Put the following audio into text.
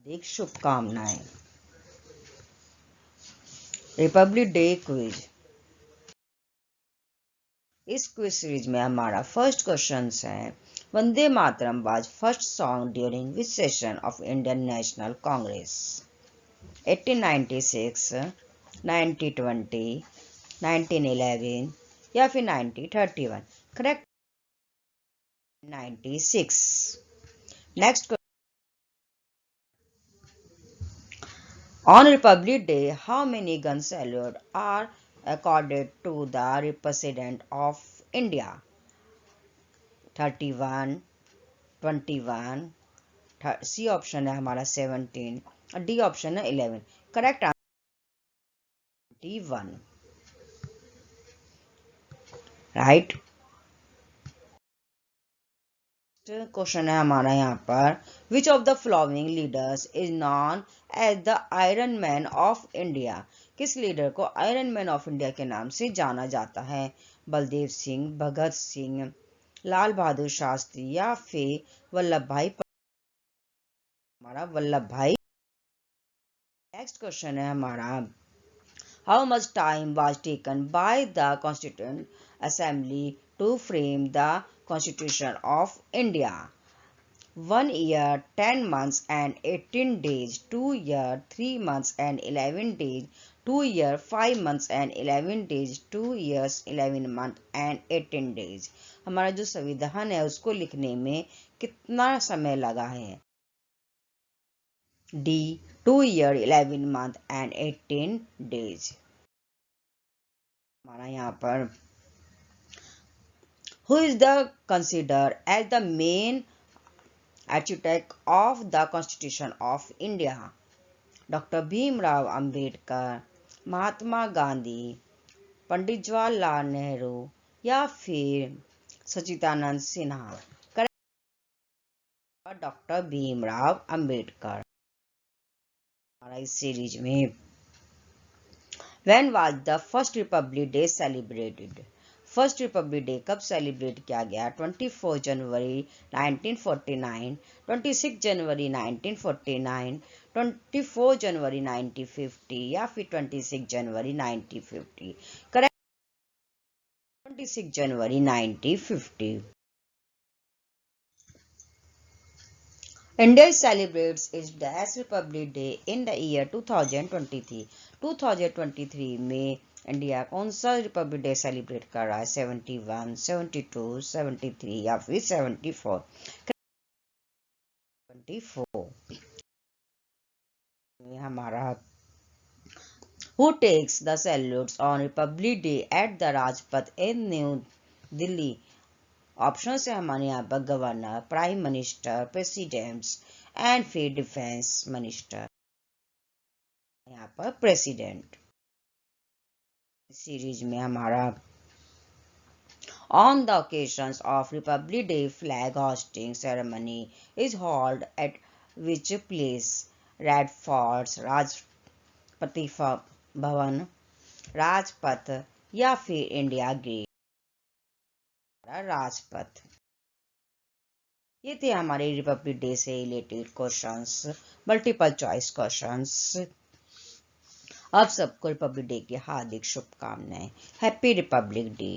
देख शुभकामनाएं। Republic Day quiz. इस क्विज सीरीज में हमारा फर्स्ट क्वेश्चन है, Vande Mataram was first song during which session of Indian National Congress? 1896, 1920, 1911 या फिर 1931? Correct 96। Next, on Republic Day, how many gun salute are accorded to the President of India? 31, 21, C option है हमारा 17 और D option है 11। Correct answer 21, right. Question है हमारा यहाँ पर, which of the following leaders is known as the iron man of India? किस leader को आयरन मैन ऑफ इंडिया के नाम से जाना जाता है? बलदेव सिंह, भगत सिंह, लाल बहादुर शास्त्री या फिर वल्लभ भाई हमारा वल्लभ भाई। नेक्स्ट क्वेश्चन है हमारा, how much time was taken by the constituent assembly to frame the constitution of India? 1 year 10 months and 18 days, 2 year 3 months and 11 days, 2 year 5 months and 11 days, 2 years 11 months and 18 days। हमारा जो संविधान है उसको लिखने में कितना समय लगा है? D 2 year 11 month and 18 days। हमारा यहाँ पर, who is the considered as the main architect of the Constitution of India? Doctor Bhimrao Ambedkar, Mahatma Gandhi, Pandit Jawaharlal Nehru या फिर सच्चिदानंद सिन्हा? Correct doctor Bhimrao Ambedkar. हमारा इस सीरीज में, when was the first Republic Day celebrated? First Republic Day कब celebrate किया गया? 24 जनवरी 1949, 26 जनवरी 1949, 24 जनवरी 1950 या फिर 26 जनवरी 1950? Correct 26 January 1950। India celebrates its Dash Republic Day in the year 2023। 2023 में इंडिया कौन सा रिपब्लिक डे सेलिब्रेट कर रहा है? 71, 72, 73 या फिर 74? 74 हमारा, who takes the salutes on Republic Day at the Rajpath in New Delhi? Option है हमारे यहाँ पर governor, prime minister, presidents and फिर डिफेंस मिनिस्टर। यहाँ पर प्रेसिडेंट। सीरीज में हमारा, on the occasions of Republic Day flag hosting ceremony is hold at which place? Red Fort, Rashtrapati Bhavan, Rajpath या फिर इंडिया गेट? राजपथ। ये थे हमारे रिपब्लिक डे से related questions, multiple choice questions. आप सबको रिपब्लिक डे की हार्दिक शुभकामनाएं। Happy Republic day.